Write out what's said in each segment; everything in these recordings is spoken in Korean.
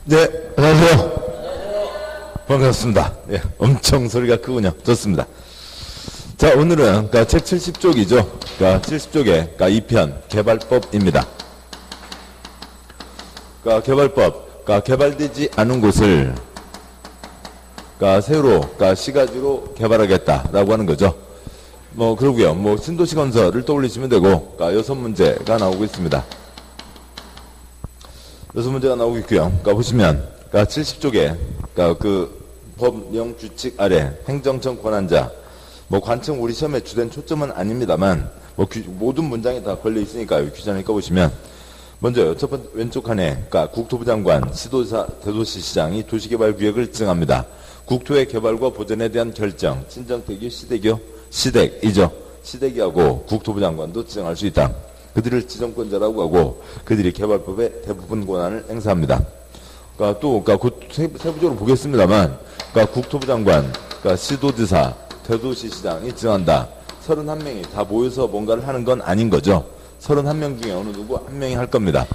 네, 안녕하세요. 반갑습니다. 예, 엄청 소리가 크군요. 좋습니다. 자, 오늘은 책 70쪽이죠. 70쪽에 2편 개발법입니다. 개발법, 개발되지 않은 곳을 새로 시가지로 개발하겠다라고 하는 거죠. 그러고요. 신도시 건설을 떠올리시면 되고 6문제가 나오고 있습니다. 6문제가 나오고 있고요. 보시면 70쪽에 그 법령 규칙 아래 행정청 권한자, 관청 우리 시험에 주된 초점은 아닙니다만 모든 문장이 다 걸려 있으니까요. 규정을 읽어보시면 먼저요. 첫 번째 왼쪽 칸에 국토부 장관, 시도지사, 대도시시장이 도시개발구역을 지정합니다. 국토의 개발과 보전에 대한 결정, 친정대교, 시댁이죠. 시댁이하고 국토부 장관도 지정할 수 있다. 그들을 지정권자라고 하고 그들이 개발법의 대부분 권한을 행사합니다. 또 세부적으로 보겠습니다만 국토부 장관, 시도지사, 대도시시장이 지정한다. 31명이 다 모여서 뭔가를 하는 건 아닌 거죠. 31명 중에 어느 누구 한 명이 할 겁니다.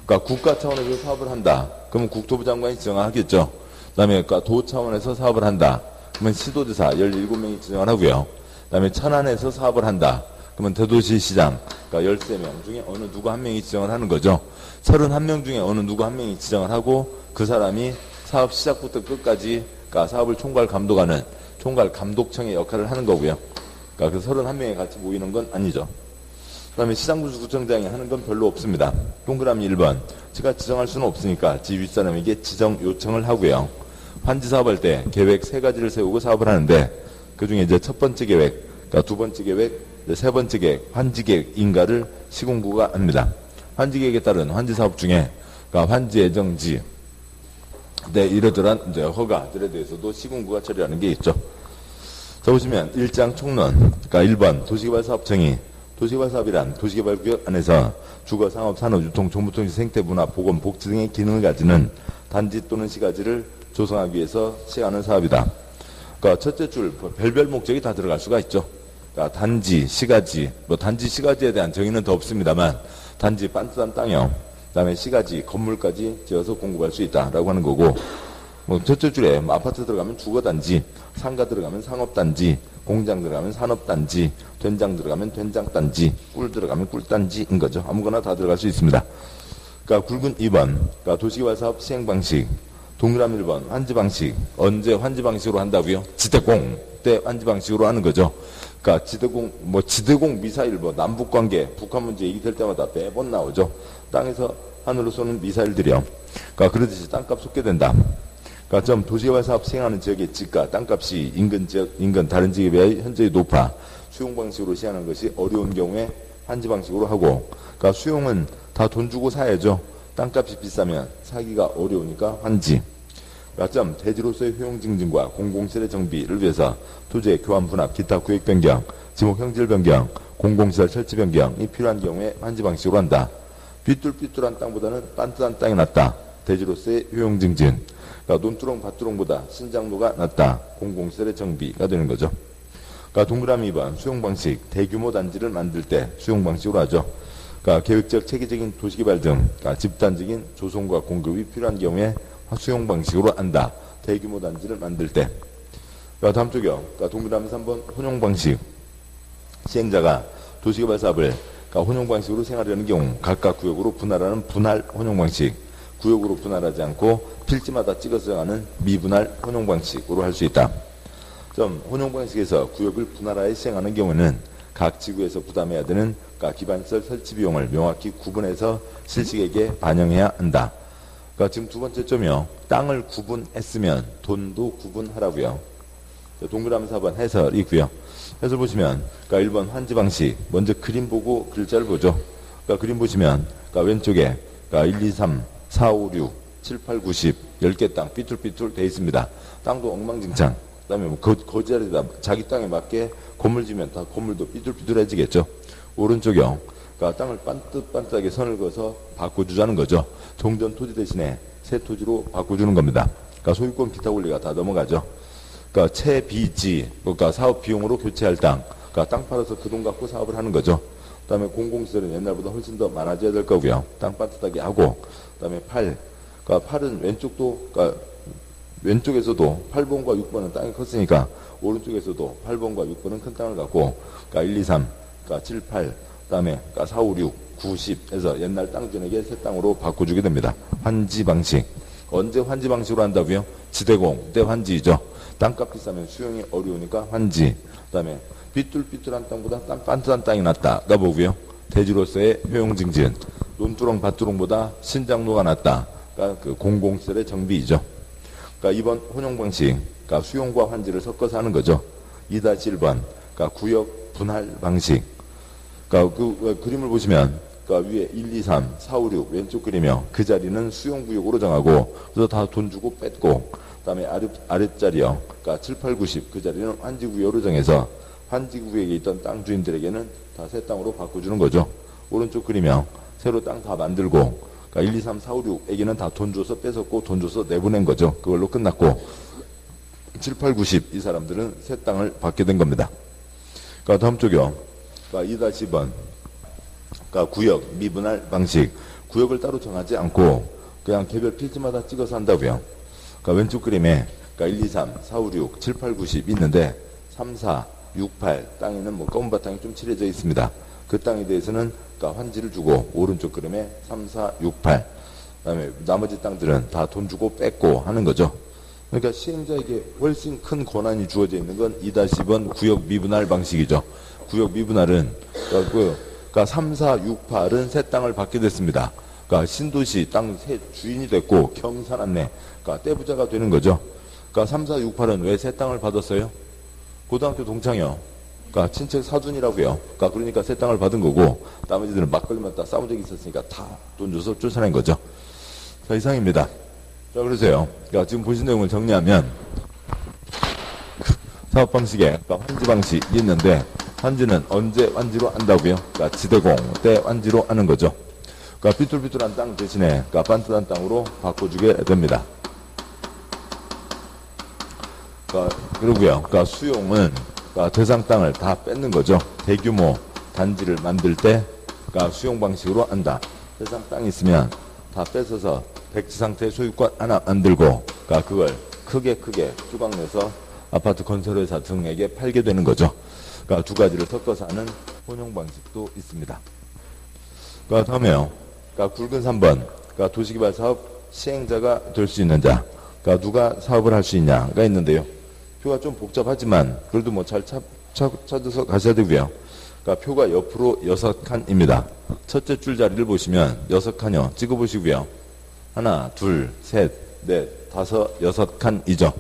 국가 차원에서 사업을 한다. 그러면 국토부 장관이 지정하겠죠. 그 다음에 도 차원에서 사업을 한다. 그러면 시도지사 17명이 지정을 하고요. 그 다음에 천안에서 사업을 한다. 그러면 대도시시장 13명 중에 어느 누구 한 명이 지정을 하는 거죠. 31명 중에 어느 누구 한 명이 지정을 하고 그 사람이 사업 시작부터 끝까지 사업을 총괄 감독하는 총괄 감독청의 역할을 하는 거고요. 그 31명이 같이 모이는 건 아니죠. 그 다음에 시장군수구청장이 하는 건 별로 없습니다. 동그라미 1번. 제가 지정할 수는 없으니까 지 윗사람에게 지정 요청을 하고요. 환지 사업할 때 계획 3가지를 세우고 사업을 하는데 그 중에 이제 첫 번째 계획, 두 번째 계획, 세 번째 계획, 환지 계획 인가를 시군구가 합니다. 환지 계획에 따른 환지 사업 중에 환지 예정지, 이러저러한 이제 허가들에 대해서도 시군구가 처리하는 게 있죠. 자, 보시면 1장 총론, 1번 도시개발 사업 정의. 도시개발 사업이란 도시개발구역 안에서 주거, 상업, 산업, 유통, 정보통신, 생태, 문화, 보건, 복지 등의 기능을 가지는 단지 또는 시가지를 조성하기 위해서 시행하는 사업이다. 첫째 줄 별별 목적이 다 들어갈 수가 있죠. 단지, 시가지, 단지, 시가지에 대한 정의는 더 없습니다만 단지 빤듯한 땅이요. 그 다음에 시가지, 건물까지 지어서 공급할 수 있다라고 하는 거고, 첫째 줄에 아파트 들어가면 주거단지, 상가 들어가면 상업단지, 공장 들어가면 산업단지, 된장 들어가면 된장단지, 꿀 들어가면 꿀단지인 거죠. 아무거나 다 들어갈 수 있습니다. 굵은 2번, 도시개발 사업 시행 방식. 동그라미 1번, 환지 방식. 언제 환지 방식으로 한다고요? 지대공 때 환지 방식으로 하는 거죠. 지대공 미사일, 남북 관계, 북한 문제 얘기될 때마다 매번 나오죠. 땅에서 하늘로 쏘는 미사일들이요. 그러듯이 땅값 쏟게 된다. 좀 도시개발 사업 시행하는 지역의 지가, 땅값이 인근 지역, 다른 지역에 비해 현저히 높아. 수용 방식으로 시행하는 것이 어려운 경우에 환지 방식으로 하고, 수용은 다 돈 주고 사야죠. 땅값이 비싸면 사기가 어려우니까 환지. 점 대지로서의 효용 증진과 공공시설의 정비를 위해서 토지의 교환 분합, 기타 구역 변경, 지목 형질 변경, 공공시설 설치 변경이 필요한 경우에 환지 방식으로 한다. 삐뚤삐뚤한 땅보다는 빤듯한 땅이 낫다. 대지로서의 효용 증진. 논두렁 밭두렁보다 신장로가 낫다. 공공시설의 정비가 되는 거죠. 동그라미 2번 수용 방식. 대규모 단지를 만들 때 수용 방식으로 하죠. 계획적 체계적인 도시개발 등 집단적인 조성과 공급이 필요한 경우에 수용 방식으로 한다. 대규모 단지를 만들 때. 다음 쪽이요. 동그라미 3번 혼용 방식. 시행자가 도시개발 사업을 혼용 방식으로 생활하는 경우 각각 구역으로 분할하는 분할 혼용 방식. 구역으로 분할하지 않고 필지마다 찍어서 정하는 미분할 혼용 방식으로 할 수 있다. 혼용 방식에서 구역을 분할하여 시행하는 경우는 각 지구에서 부담해야 되는 기반시설 설치 비용을 명확히 구분해서 실식에게 반영해야 한다. 지금 두 번째 점이요. 땅을 구분했으면 돈도 구분하라고요. 동그라미 4번 해설이고요. 해설 보시면 1번 환지 방식. 먼저 그림 보고 글자를 보죠. 그림 보시면 왼쪽에 1, 2, 3, 4, 5, 6, 7, 8, 9, 10 10개 땅 삐뚤삐뚤 돼 있습니다. 땅도 엉망진창. 그 다음에 거지자리다 자기 땅에 맞게 건물 지면 다 건물도 삐뚤삐뚤해지겠죠. 오른쪽이요. 땅을 반듯반듯하게 선을 그어서 바꿔주자는 거죠. 종전 토지 대신에 새 토지로 바꿔주는 겁니다. 소유권 기타 권리가 다 넘어가죠. 채비지, 사업 비용으로 교체할 땅. 땅 팔아서 그 돈 갖고 사업을 하는 거죠. 그다음에 공공시설은 옛날보다 훨씬 더 많아져야 될 거고요. 땅 반듯하게 하고, 그다음에 8. 그러니까 8은 왼쪽도, 그러니까 왼쪽에서도 8번과 6번은 땅이 컸으니까 오른쪽에서도 8번과 6번은 큰 땅을 갖고, 그러니까 1, 2, 3, 그러니까 7, 8, 그다음에 그러니까 4, 5, 6, 9, 10에서 옛날 땅주인에게 새 땅으로 바꿔주게 됩니다. 환지 방식. 언제 환지 방식으로 한다고요? 지대공 때 환지이죠. 땅값 비싸면 수용이 어려우니까 환지. 그다음에 삐뚤삐뚤한 땅보다 땅 반듯한 땅이 낫다가 뭐고요? 대지로서의 효용증진. 논두렁 밭두렁보다 신장로가 낫다. 그러니까 그 공공시설의 정비이죠. 그러니까 이번 혼용 방식, 그러니까 수용과 환지를 섞어서 하는 거죠. 2-1번, 그러니까 구역 분할 방식. 그러니까 그 그림을 보시면, 그러니까 위에 1, 2, 3, 4, 5, 6 왼쪽 그림이요. 그 자리는 수용구역으로 정하고, 그래서 다 돈 주고 뺐고, 그다음에 아랫자리요. 그러니까 7, 8, 9, 10 그 자리는 환지구역으로 정해서 환지구역에 있던 땅 주인들에게는 다 새 땅으로 바꿔주는 거죠. 오른쪽 그림이요. 새로 땅 다 만들고, 그러니까 1, 2, 3, 4, 5, 6에게는 다 돈 줘서 뺏었고 돈 줘서 내보낸 거죠. 그걸로 끝났고 7, 8, 9, 10 이 사람들은 새 땅을 받게 된 겁니다. 그러니까 다음 쪽이요. 그러니까 2-2번 그러니까 구역 미분할 방식. 구역을 따로 정하지 않고 그냥 개별 필지마다 찍어서 한다고요. 그러니까 왼쪽 그림에 그러니까 1, 2, 3, 4, 5, 6, 7, 8, 9, 10 있는데 3, 4, 6, 8 땅에는 뭐 검은 바탕이 좀 칠해져 있습니다. 그 땅에 대해서는 그러니까 환지를 주고 오른쪽 그림에 3, 4, 6, 8 그다음에 나머지 땅들은 다 돈 주고 뺐고 하는 거죠. 그러니까 시행자에게 훨씬 큰 권한이 주어져 있는 건 2-2번 구역 미분할 방식이죠. 구역 미분할은 그러니까 3, 4, 6, 8은 새 땅을 받게 됐습니다. 그러니까 신도시 땅 새 주인이 됐고 경산안내 그러니까 떼부자가 되는 거죠. 그러니까 3, 4, 6, 8은 왜 새 땅을 받았어요? 고등학교 동창이요. 그러니까 친척 사돈이라고요. 그러니까 새 땅을 받은 거고 나머지들은 막걸리 마다 싸운 적이 있었으니까 다 돈 줘서 쫓아낸 거죠. 자, 이상입니다. 자, 그러세요. 그러니까 지금 보신 내용을 정리하면 사업 방식에 그러니까 환지 방식이 있는데 환지는 언제 환지로 한다고요? 그러니까 지대공 때 환지로 하는 거죠. 그러니까 삐뚤삐뚤한 땅 대신에 그러니까 반듯한 땅으로 바꿔주게 됩니다. 그러고요. 그러니까 수용은 그러니까 대상 땅을 다 뺏는 거죠. 대규모 단지를 만들 때 그러니까 수용 방식으로 한다. 대상 땅이 있으면 다 뺏어서 백지 상태의 소유권 하나 만들고 그러니까 그걸 크게 조각내서 아파트 건설회사 등에게 팔게 되는 거죠. 그러니까 두 가지를 섞어서 하는 혼용 방식도 있습니다. 그러니까 다음에요. 그러니까 굵은 3번. 그러니까 도시개발 사업 시행자가 될 수 있는 자. 그러니까 누가 사업을 할 수 있냐가 있는데요. 표가 좀 복잡하지만 그래도 뭐 잘 찾아서 가셔야 되고요. 그러니까 표가 옆으로 6칸입니다. 첫째 줄 자리를 보시면 6칸이요. 찍어보시고요. 하나, 둘, 셋, 넷, 다섯, 6칸이죠.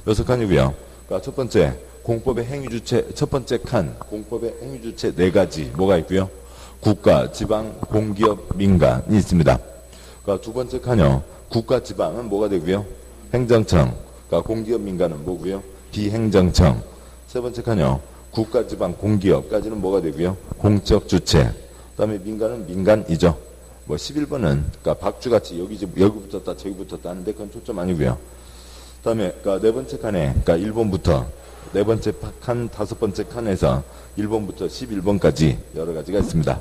6칸이고요. 그러니까 첫 번째 공법의 행위주체 첫 번째 칸 공법의 행위주체 4가지 뭐가 있고요. 국가, 지방, 공기업, 민간이 있습니다. 그러니까 두 번째 칸이요. 국가, 지방은 뭐가 되고요. 행정청. 그러니까 공기업, 민간은 뭐고요. 비행정청. 세 번째 칸이요. 국가, 지방, 공기업까지는 뭐가 되고요. 공적 주체. 그다음에 민간은 민간이죠. 뭐 11번은 그러니까 박쥐같이 여기 붙었다 저기 붙었다 하는데 그건 초점 아니고요. 그다음에 그러니까 네 번째 칸에 그러니까 1번부터 네 번째 칸 다섯 번째 칸에서 1번부터 11번까지 여러 가지가 있습니다.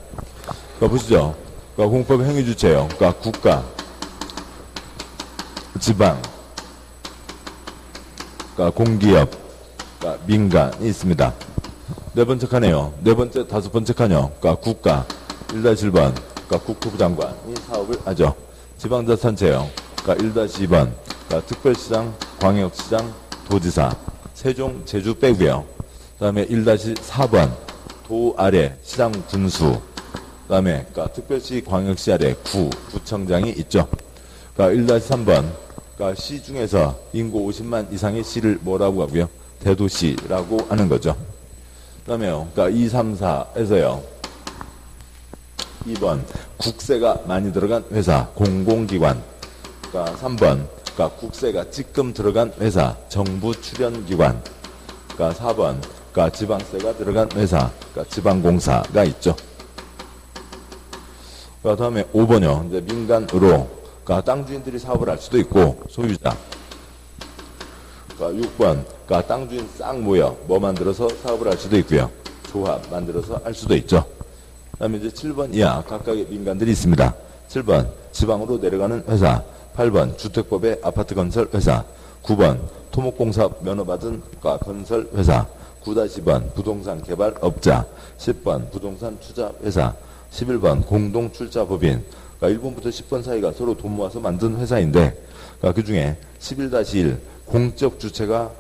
그러니까 보시죠. 그러니까 공법 행위 주체요. 그러니까 국가, 지방, 그러니까 공기업, 그러니까 민간이 있습니다. 네 번째 칸에요. 네 번째 다섯 번째 칸이요. 그러니까 국가 1-1번. 그러니까 국토부 장관이 사업을 하죠. 지방자치단체요. 그러니까 1-2번. 그러니까 특별시장, 광역시장, 도지사, 세종, 제주 빼고요. 그 다음에 1-4번. 도 아래 시장 군수. 그 다음에 그러니까 특별시, 광역시 아래 구청장이 있죠. 그러니까 1-3번. 그러니까 시 중에서 인구 50만 이상의 시를 뭐라고 하고요? 대도시라고 하는 거죠. 그 다음에요. 그러니까 2, 3, 4에서요. 2번 국세가 많이 들어간 회사 공공기관. 그러니까 3번 그러니까 국세가 찌끔 들어간 회사 정부 출연기관. 그러니까 4번 그러니까 지방세가 들어간 회사 그러니까 지방공사가 있죠. 그 다음에 5번이요. 이제 민간으로 그러니까 땅 주인들이 사업을 할 수도 있고 소유자. 그러니까 6번 그러니까 땅 주인 싹 모여 뭐 만들어서 사업을 할 수도 있고요. 조합 만들어서 할 수도 있죠. 다음에 이제 7번 이하 각각의 민간들이 있습니다. 7번 지방으로 내려가는 회사, 8번 주택법의 아파트 건설 회사, 9번 토목공사 면허받은 건설 회사, 9-2번 부동산 개발업자, 10번 부동산 투자 회사, 11번 공동출자법인. 그러니까 1번부터 10번 사이가 서로 돈 모아서 만든 회사인데, 그러니까 그 중에 11-1 공적 주체가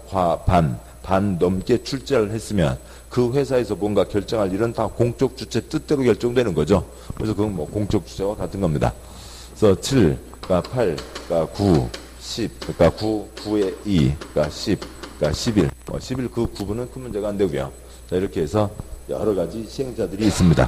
반 넘게 출자를 했으면 그 회사에서 뭔가 결정할 일은 다 공적 주체 뜻대로 결정되는 거죠. 그래서 그건 뭐 공적 주체와 같은 겁니다. 그래서 7, 그러니까 8, 그러니까 9, 10, 그러니까 9, 9에 2, 그러니까 10, 그러니까 11. 11 그 구분은 큰 문제가 안 되고요. 자, 이렇게 해서 여러 가지 시행자들이 있습니다.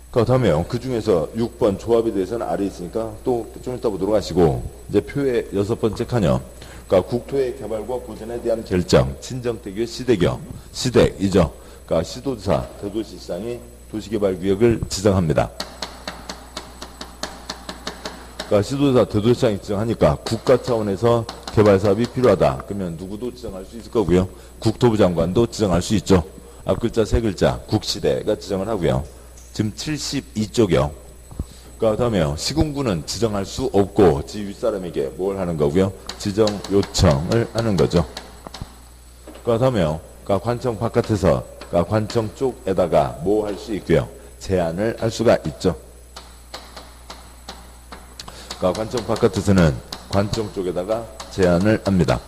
그 다음에요. 그 중에서 6번 조합에 대해서는 아래에 있으니까 또 좀 이따 보도록 하시고, 이제 표의 6번째 칸이요. 그러니까 국토의 개발과 보전에 대한 결정, 친정대교, 시댁이죠. 그러니까 시도지사, 대도시장이 도시개발구역을 지정합니다. 그러니까 시도지사, 대도시장이 지정하니까 국가 차원에서 개발 사업이 필요하다. 그러면 누구도 지정할 수 있을 거고요. 국토부 장관도 지정할 수 있죠. 앞글자 세 글자, 국시대가 지정을 하고요. 지금 72쪽이요. 그 다음에요. 시군구는 지정할 수 없고 지 윗사람에게 뭘 하는 거고요. 지정 요청을 하는 거죠. 그 다음에요. 관청 바깥에서 관청 쪽에다가 뭐 할 수 있고요. 제한을 할 수가 있죠. 관청 바깥에서는 관청 쪽에다가 제한을 합니다.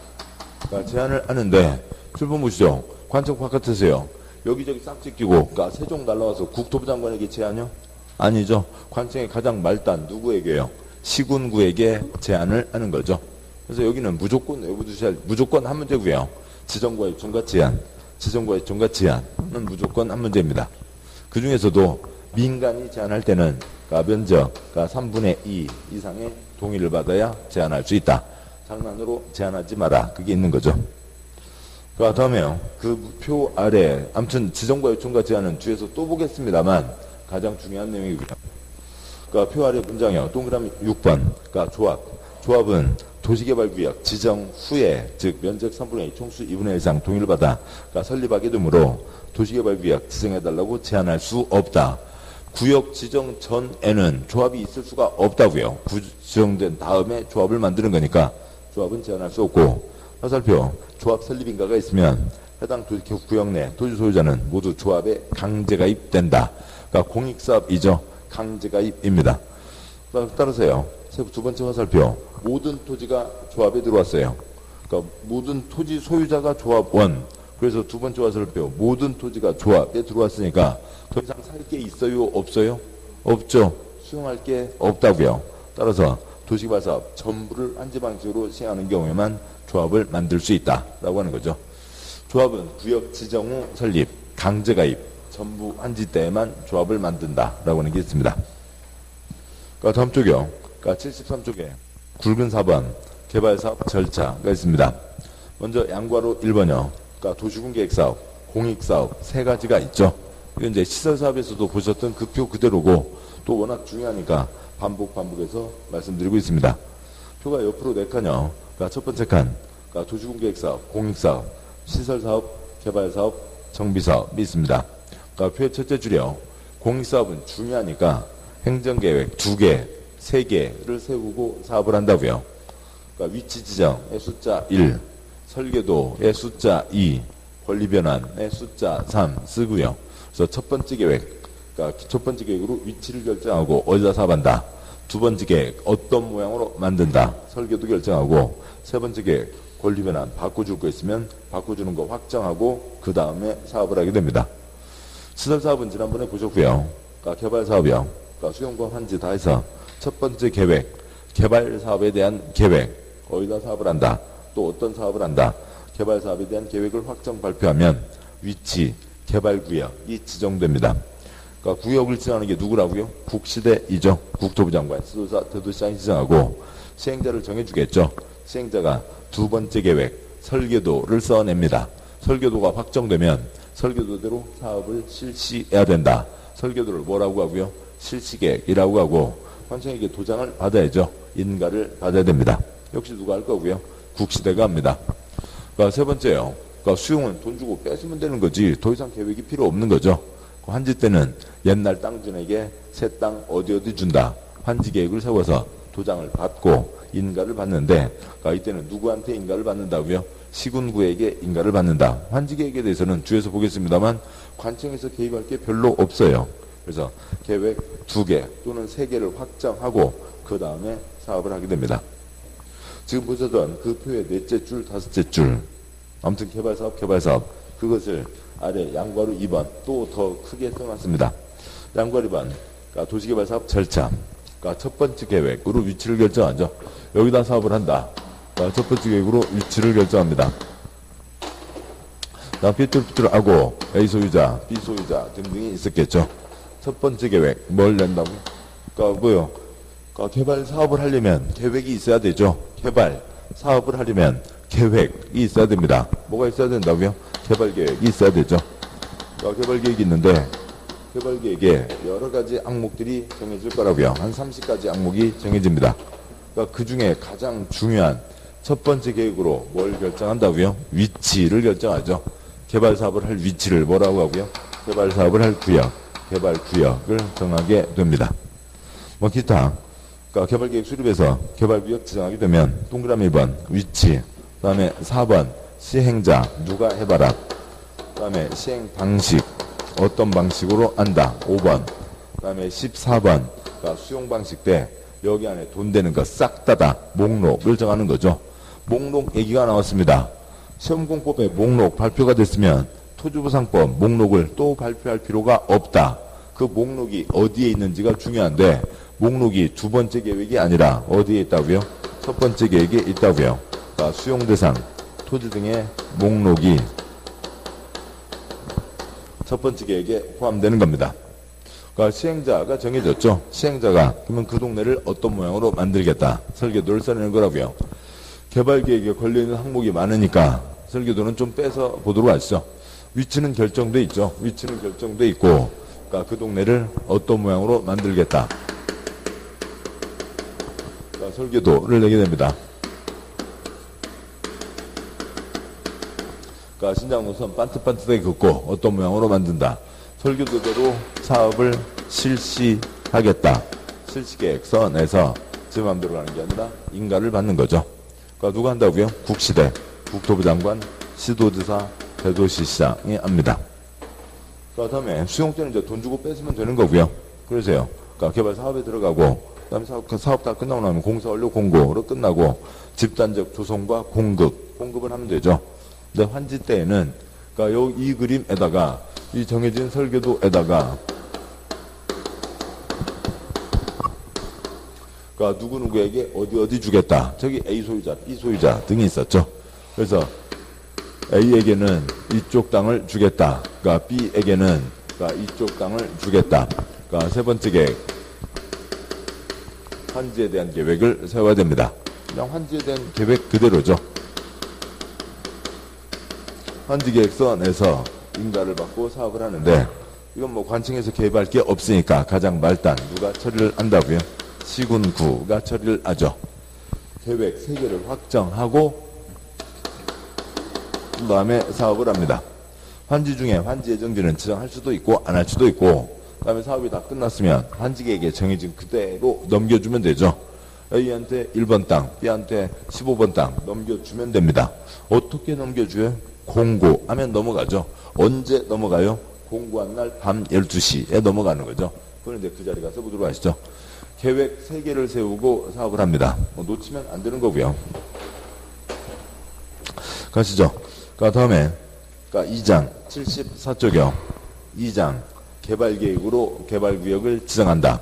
제한을 하는데 7번 보시죠. 관청 바깥에서요. 여기저기 싹 찢기고 세종 날라와서 국토부 장관에게 제한이요? 아니죠. 관청의 가장 말단 누구에게요? 시군구에게 제한을 하는 거죠. 그래서 여기는 무조건 외부주시할 무조건 한 문제고요. 지정과의 종가 제한, 지정과의 종가 제한은 무조건 한 문제입니다. 그 중에서도 민간이 제한할 때는 면적 3분의 2 이상의 동의를 받아야 제한할 수 있다. 장난으로 제한하지 마라. 그게 있는 거죠. 그 다음에요. 그 표 아래, 아무튼 지정과 요청과 제한은 뒤에서 또 보겠습니다만 가장 중요한 내용이고요. 그러니까 표 아래 문장이요. 동그라미 6번. 그러니까 조합은 도시개발구역 지정 후에, 즉 면적 3분의 2, 총수 2분의 1 이상 동의를 받아 설립하게 되므로 도시개발구역 지정해달라고 제한할 수 없다. 구역 지정 전에는 조합이 있을 수가 없다고요. 지정된 다음에 조합을 만드는 거니까 조합은 제한할 수 없고, 화살표 조합 설립인가가 있으면 해당 구역 내 토지 소유자는 모두 조합에 강제가입된다. 그러니까 공익사업이죠. 강제가입입니다. 따라서요. 두 번째 화살표 모든 토지가 조합에 들어왔어요. 그러니까 모든 토지 소유자가 조합원. 그래서 두 번째 화살표 모든 토지가 조합에 들어왔으니까 더 이상 살 게 있어요? 없어요? 없죠. 수용할 게 없다고요. 따라서 도시개발사업 전부를 한지 방식으로 시행하는 경우에만 조합을 만들 수 있다라고 하는 거죠. 조합은 구역 지정 후 설립, 강제가입, 전부 한지 때에만 조합을 만든다라고 하는 게 있습니다. 다음 쪽이요. 73쪽에 굵은 4번 개발사업 절차가 있습니다. 먼저 양괄호 1번이요. 도시군계획사업, 공익사업 세 가지가 있죠. 이건 이제 시설사업에서도 보셨던 그 표 그대로고 또 워낙 중요하니까 반복해서 말씀드리고 있습니다. 표가 옆으로 4칸이요. 첫 번째 칸, 도시군계획사업, 공익사업, 시설사업, 개발사업, 정비사업이 있습니다. 표의 첫째 줄이요. 공익사업은 중요하니까 행정계획 2개, 3개를 세우고 사업을 한다고요. 위치 지정의 숫자 1, 설계도의 숫자 2, 권리변환의 숫자 3 쓰고요. 그래서 첫 번째 계획, 첫 번째 계획으로 위치를 결정하고 어디다 사업한다. 두 번째 계획, 어떤 모양으로 만든다. 설계도 결정하고, 세 번째 계획, 권리변환, 바꿔줄 거 있으면 바꿔주는 거 확정하고 그 다음에 사업을 하게 됩니다. 시설사업은 지난번에 보셨고요. 개발사업이요. 수용과 환지 다 해서 첫 번째 계획, 개발사업에 대한 계획, 어디다 사업을 한다. 또 어떤 사업을 한다. 개발사업에 대한 계획을 확정 발표하면 위치, 개발구역이 지정됩니다. 구역을 지정하는 게 누구라고요? 국시대이죠. 국토부 장관, 시도사, 대도시장이 지정하고 시행자를 정해주겠죠. 시행자가 두 번째 계획, 설계도를 써냅니다. 설계도가 확정되면 설계도대로 사업을 실시해야 된다. 설계도를 뭐라고 하고요? 실시계획이라고 하고 관청에게 도장을 받아야죠. 인가를 받아야 됩니다. 역시 누가 할 거고요? 국시대가 합니다. 세 번째요. 수용은 돈 주고 뺏으면 되는 거지 더 이상 계획이 필요 없는 거죠. 환지 때는 옛날 땅주에게 새 땅 어디 준다. 환지 계획을 세워서 도장을 받고 인가를 받는데, 그러니까 이때는 누구한테 인가를 받는다고요? 시군구에게 인가를 받는다. 환지 계획에 대해서는 뒤에서 보겠습니다만 관청에서 개입할 게 별로 없어요. 그래서 계획 2개 또는 3개를 확정하고 그 다음에 사업을 하게 됩니다. 지금 보셨던 그 표의 4째 줄, 5째 줄, 아무튼 개발사업, 그것을 아래 양괄호 2번 또 더 크게 써놨습니다. 양괄호 2번, 그러니까 도시개발사업 절차, 그러니까 첫 번째 계획으로 위치를 결정하죠. 여기다 사업을 한다. 그러니까 첫 번째 계획으로 위치를 결정합니다. 다음 삐뚤삐뚤하고 A 소유자, B 소유자 등등이 있었겠죠. 첫 번째 계획 뭘 낸다고? 그러니까 뭐요? 그러니까 개발 사업을 하려면 계획이 있어야 되죠. 개발 사업을 하려면 계획이 있어야 됩니다. 뭐가 있어야 된다고요? 개발 계획이 있어야 되죠. 그러니까 개발 계획이 있는데 개발 계획에 여러 가지 항목들이 정해질 거라고요. 한 30가지 항목이 정해집니다. 그러니까 그 중에 가장 중요한 첫 번째 계획으로 뭘 결정한다고요? 위치를 결정하죠. 개발 사업을 할 위치를 뭐라고 하고요? 개발 사업을 할 구역, 개발 구역을 정하게 됩니다. 뭐 기타, 그러니까 개발 계획 수립해서 개발 구역 지정하게 되면 동그라미 1번 위치, 그다음에 4번 시행자 누가 해봐라, 그다음에 시행 방식 어떤 방식으로 한다 5번, 그다음에 14번 그러니까 수용 방식 때 여기 안에 돈 되는 거 싹 다다 목록을 정하는 거죠. 목록 얘기가 나왔습니다. 시험공법에 목록 발표가 됐으면 토지보상법 목록을 또 발표할 필요가 없다. 그 목록이 어디에 있는지가 중요한데 목록이 두 번째 계획이 아니라 어디에 있다고요? 첫 번째 계획에 있다고요. 그러니까 수용대상, 토지 등의 목록이 첫 번째 계획에 포함되는 겁니다. 그러니까 시행자가 정해졌죠. 시행자가 그러면 그 동네를 어떤 모양으로 만들겠다. 설계도를 써내는 거라고요. 개발 계획에 걸려있는 항목이 많으니까 설계도는 좀 빼서 보도록 하시죠. 위치는 결정돼 있죠. 위치는 결정돼 있고, 그러니까 그 동네를 어떤 모양으로 만들겠다. 그러니까 설계도를 내게 됩니다. 그러니까 신장 노선 반듯반듯하게 긋고 어떤 모양으로 만든다. 설계도대로 사업을 실시하겠다. 실시계획서 내서 제 마음대로 가는 게 아니라 인가를 받는 거죠. 그러니까 누가 한다고요? 국시대, 국토부 장관, 시도지사, 대도시시장이 합니다. 그 다음에 수용 때는 이제 돈 주고 뺏으면 되는 거고요. 그러세요. 그러니까 개발 사업에 들어가고, 그 다음에 사업 다 끝나고 나면 공사 완료 공고로 끝나고 집단적 조성과 공급을 하면 되죠. 근데 환지 때에는, 그러니까 이 그림에다가 이 정해진 설계도에다가 그러니까 누구누구에게 어디 주겠다. 저기 A 소유자, B 소유자 등이 있었죠. 그래서 A에게는 이쪽 땅을 주겠다. 그러니까 B에게는 그러니까 이쪽 땅을 주겠다. 그러니까 세 번째 계획, 환지에 대한 계획을 세워야 됩니다. 그냥 환지에 대한 계획 그대로죠. 환지 계획서 내서 인가를 받고 사업을 하는데 이건 뭐 관청에서 개입할 게 없으니까 가장 말단 누가 처리를 한다고요? 시군구가 처리를 하죠. 계획 3개를 확정하고 그 다음에 사업을 합니다. 환지 중에 환지 예정지는 지정할 수도 있고 안 할 수도 있고, 그 다음에 사업이 다 끝났으면 환지계획에 정해진 그대로 넘겨주면 되죠. A한테 1번 땅, B한테 15번 땅 넘겨주면 됩니다. 어떻게 넘겨줘요? 공고하면 넘어가죠. 언제 넘어가요? 공고한 날 밤 12시에 넘어가는 거죠. 그건 이제 그 자리 가서 보도록 하시죠. 계획 3개를 세우고 사업을 합니다. 놓치면 안 되는 거고요. 가시죠. 그 다음에 2장 74조경 2장 개발계획으로 개발구역을 지정한다.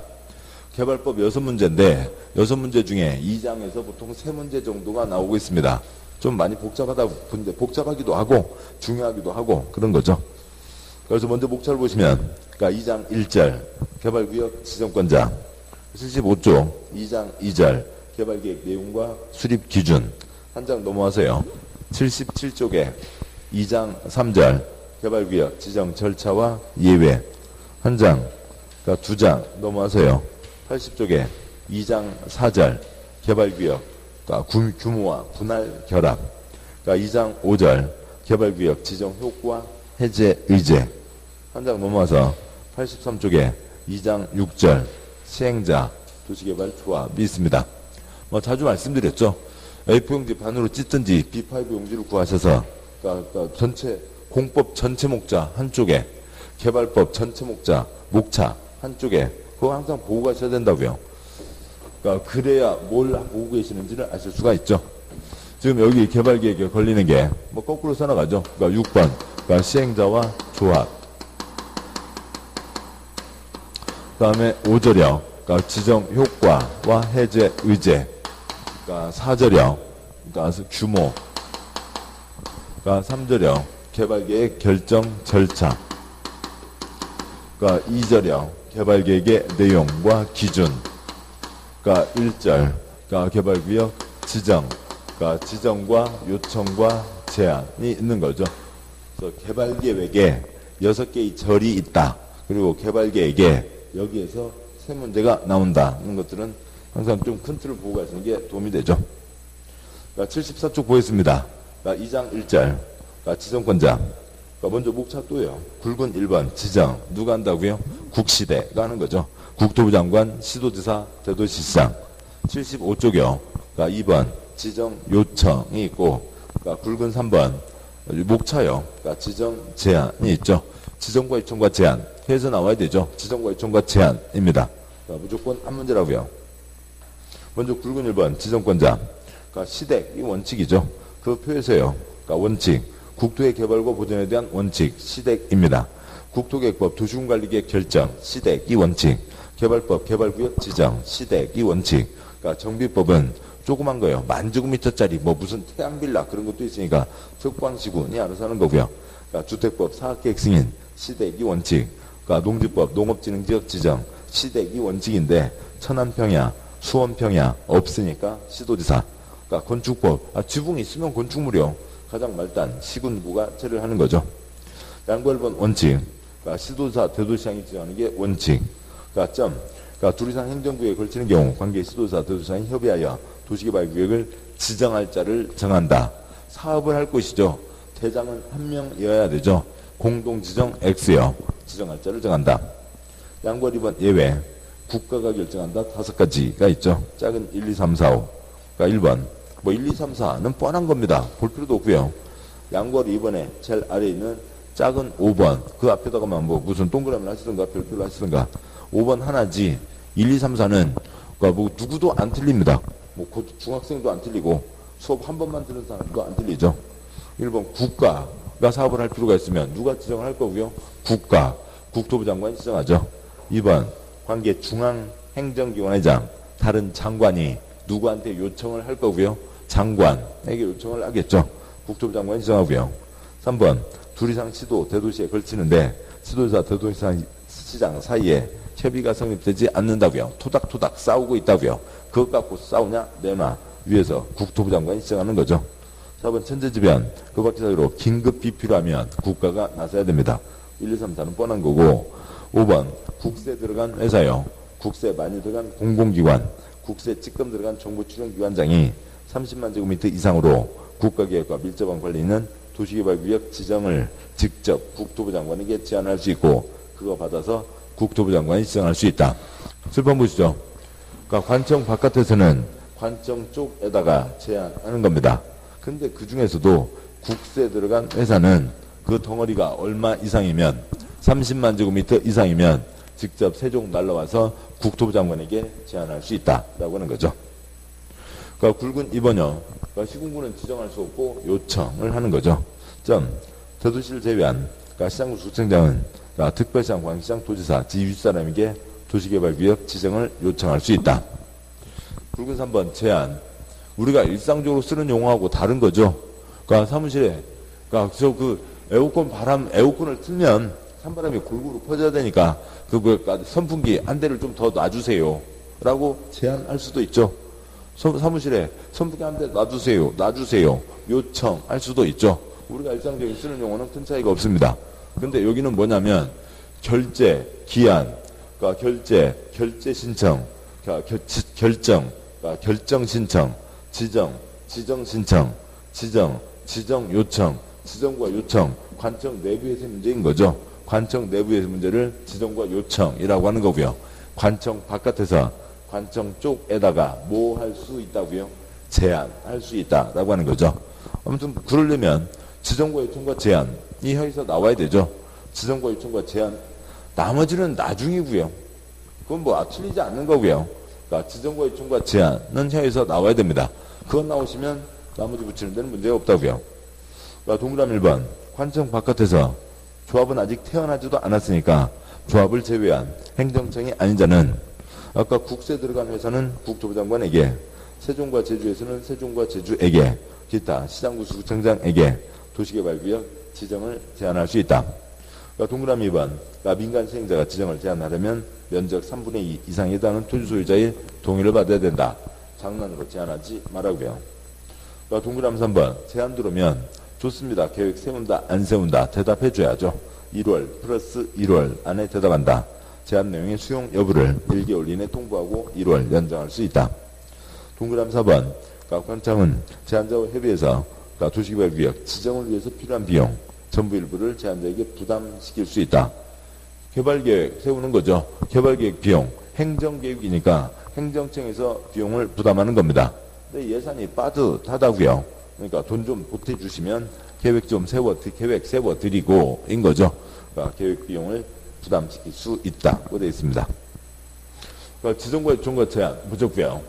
개발법 6문제인데 6문제 중에 2장에서 보통 3문제 정도가 나오고 있습니다. 좀 많이 복잡하기도 하고 중요하기도 하고 그런 거죠. 그래서 먼저 목차를 보시면 2장 1절 개발구역 지정권자, 75조 2장 2절 개발계획 내용과 수립기준, 한 장 넘어와서요. 77쪽에 2장 3절 개발구역 지정 절차와 예외, 한 장, 그러니까 2장 넘어와서요. 80쪽에 2장 4절 개발구역 그러니까 규모와 분할 결합, 그러니까 2장 5절 개발구역 지정 효과 해제 의제, 한 장 넘어와서 83쪽에 2장 6절 시행자 도시개발 조합이 있습니다. 뭐 자주 말씀드렸죠. A4 용지 반으로 찢든지 B5 용지를 구하셔서 그러니까 전체 공법 전체 목자 한쪽에 개발법 전체 목차 한쪽에 그거 항상 보고 가셔야 된다고요. 그러니까 그래야 뭘 보고 계시는지를 아실 수가 있죠. 지금 여기 개발계획에 걸리는 게 뭐 거꾸로 써나가죠. 그러니까 6번 그러니까 시행자와 조합. 그 다음에 5절이요. 그러니까 지정 효과와 해제 의제. 그러니까 4절이요. 그러니까 규모. 그러니까 3절이요. 개발계획 결정 절차. 그러니까 2절이요. 개발계획의 내용과 기준. 그러니까 1절. 그러니까 개발구역 지정. 그러니까 지정과 요청과 제한이 있는 거죠. 그래서 개발계획에 6개의 절이 있다. 그리고 개발계획에 여기에서 세 문제가 나온다. 이런 것들은 항상 좀 큰 틀을 보고 가시는 게 도움이 되죠. 그러니까 74쪽 보겠습니다. 그러니까 2장 1절. 그러니까 지정권자. 그러니까 먼저 목차 또요. 굵은 1번 지정. 누가 한다고요? 국시대가 하는 거죠. 국토부 장관, 시도지사, 대도시시장. 75쪽이요. 그러니까 2번 지정 요청이 있고, 그러니까 굵은 3번 목차요. 그러니까 지정 제한이 있죠. 지정과 요청과 제한 해서 나와야 되죠. 지정과 요청과 제한입니다. 그러니까 무조건 한 문제라고요. 먼저 굵은 1번 지정권자. 그러니까 시댁 이 원칙이죠. 그 표에서요. 그러니까 원칙 국토의 개발과 보존에 대한 원칙 시댁입니다. 국토계획법 도시군관리계획 결정 시댁 이 원칙. 개발법 개발구역 지정 시댁 이 원칙. 그러니까 정비법은 조그만 거예요. 10,000제곱미터짜리 뭐 무슨 태양빌라 그런 것도 있으니까 특광시군이 알아서 하는 거고요. 그러니까 주택법 사업계획 승인 시댁이 원칙. 그러니까 농지법 농업진흥지역 지정 시댁이 원칙인데 천안평야 수원평야 없으니까 시도지사. 그러니까 건축법 지붕이 있으면 건축물이요. 가장 말단 시군구가 처리를 하는 거죠. 양벌번 원칙. 그러니까 시도지사 대도시장이 지정하는 게 원칙. 그러니까 그러니까 둘 이상 행정구역에 걸치는 경우 관계 시도지사 대도시장이 협의하여 도시개발구역을 지정할 자를 정한다. 사업을 할 곳이죠. 대장은 한 명이어야 되죠. 공동지정 X요. 지정할 자를 정한다. 양벌 2번 예외. 국가가 결정한다. 5가지가 있죠. 작은 1, 2, 3, 4, 5. 그러니까 1번. 뭐 1, 2, 3, 4는 뻔한 겁니다. 볼 필요도 없고요. 양벌 2번에 제일 아래에 있는 작은 5번. 그 앞에다가만 뭐 무슨 동그라미를 하시든가 별표를 하시든가. 5번 하나지. 1, 2, 3, 4는 그러니까 뭐 누구도 안 틀립니다. 뭐 중학생도 안 틀리고 수업 한 번만 들은 사람도 안 틀리죠. 1번 국가가 사업을 할 필요가 있으면 누가 지정을 할 거고요? 국가, 국토부 장관이 지정하죠. 2번 관계 중앙행정기관회장, 다른 장관이 누구한테 요청을 할 거고요? 장관에게 요청을 하겠죠. 국토부 장관이 지정하고요. 3번 둘 이상 시도, 대도시에 걸치는데 시도지사, 대도시장 사이에 협의가 성립되지 않는다고요. 토닥토닥 싸우고 있다고요. 그것 갖고 싸우냐? 내놔. 위에서 국토부 장관이 지정하는 거죠. 4번 천재지변. 그 밖의 사유로 긴급히 필요하면 국가가 나서야 됩니다. 1, 2, 3, 4는 뻔한 거고. 5번 국세 들어간 회사요. 국세 많이 들어간 공공기관. 국세 찌끔 들어간 정보출연기관장이 30만 제곱미터 이상으로 국가계획과 밀접한 관리 있는 도시개발구역 지정을 직접 국토부 장관에게 제안할 수 있고 그거 받아서 국토부 장관이 지정할 수 있다. 슬픔 보시죠. 그러니까 관청 바깥에서는 관청 쪽에다가 제안하는 겁니다. 근데 그 중에서도 국세 들어간 회사는 그 덩어리가 얼마 이상이면 30만 제곱미터 이상이면 직접 세종 날라와서 국토부 장관에게 제안할 수 있다라고 하는 거죠. 그러니까 굵은 2번요. 그러니까 시군구는 지정할 수 없고 요청을 하는 거죠. 대도시를 제외한 그러니까 시장구 구청장은 그러니까 특별시장, 광시장, 도지사, 지 윗사람에게 도시개발구역 지정을 요청할 수 있다. 굵은 3번 제한. 우리가 일상적으로 쓰는 용어하고 다른 거죠. 그러니까 사무실에 그러니까 에어컨을 틀면 찬바람이 골고루 퍼져야 되니까 선풍기 한 대를 좀 더 놔주세요. 라고 제안할 수도 있죠. 사무실에 선풍기 한 대 놔주세요. 요청할 수도 있죠. 우리가 일상적으로 쓰는 용어는 큰 차이가 없습니다. 근데 여기는 뭐냐면 결제, 기한, 그러니까 결제 신청, 그러니까 결정 신청, 지정 신청, 지정 요청, 지정과 요청, 관청 내부에서의 문제인 거죠. 관청 내부의 문제를 지정과 요청이라고 하는 거고요. 관청 바깥에서 관청 쪽에다가 뭐 할 수 있다고요? 제한할 수 있다라고 하는 거죠. 아무튼 그러려면 지정과 요청과 제한이 여기서 나와야 되죠. 지정과 요청과 제한, 나머지는 나중이고요. 그건 뭐 틀리지 않는 거고요. 그러니까 지정과 요청과 제한은 혀에서 나와야 됩니다. 그건 나오시면 나머지 붙이는 데는 문제가 없다고요. 그러니까 동그라미 1번, 관청 바깥에서 조합은 아직 태어나지도 않았으니까 조합을 제외한 행정청이 아닌 자는, 아까 국세 들어간 회사는 국토부 장관에게, 세종과 제주에서는 세종과 제주에게, 기타 시장구청장에게 도시개발구역 지정을 제한할 수 있다. 그러니까 동그라미 2번, 그러니까 민간 시행자가 지정을 제한하려면 면적 3분의 2 이상에 해당하는 토지 소유자의 동의를 받아야 된다. 장난으로 제한하지 말라고요. 그러니까 동그라미 3번, 제한 들어오면 좋습니다. 계획 세운다 안 세운다 대답해 줘야죠. 1월 플러스 1월 안에 대답한다. 제한 내용의 수용 여부를 1개월 이내 통보하고 1월 연장할 수 있다. 동그라미 4번, 그러니까 관청은 제한자와 협의해서 그러니까 도시개발구역 지정을 위해서 필요한 비용 전부 일부를 제한자에게 부담시킬 수 있다. 개발계획 세우는 거죠. 개발계획 비용, 행정계획이니까 행정청에서 비용을 부담하는 겁니다. 근데 예산이 빠듯하다고요. 그러니까 돈 좀 보태주시면 계획 좀 계획 세워드리고 인 거죠. 그러니까 계획 비용을 부담시킬 수 있다고 되어 있습니다. 그러니까 지정과 요청과 제한 무조고요.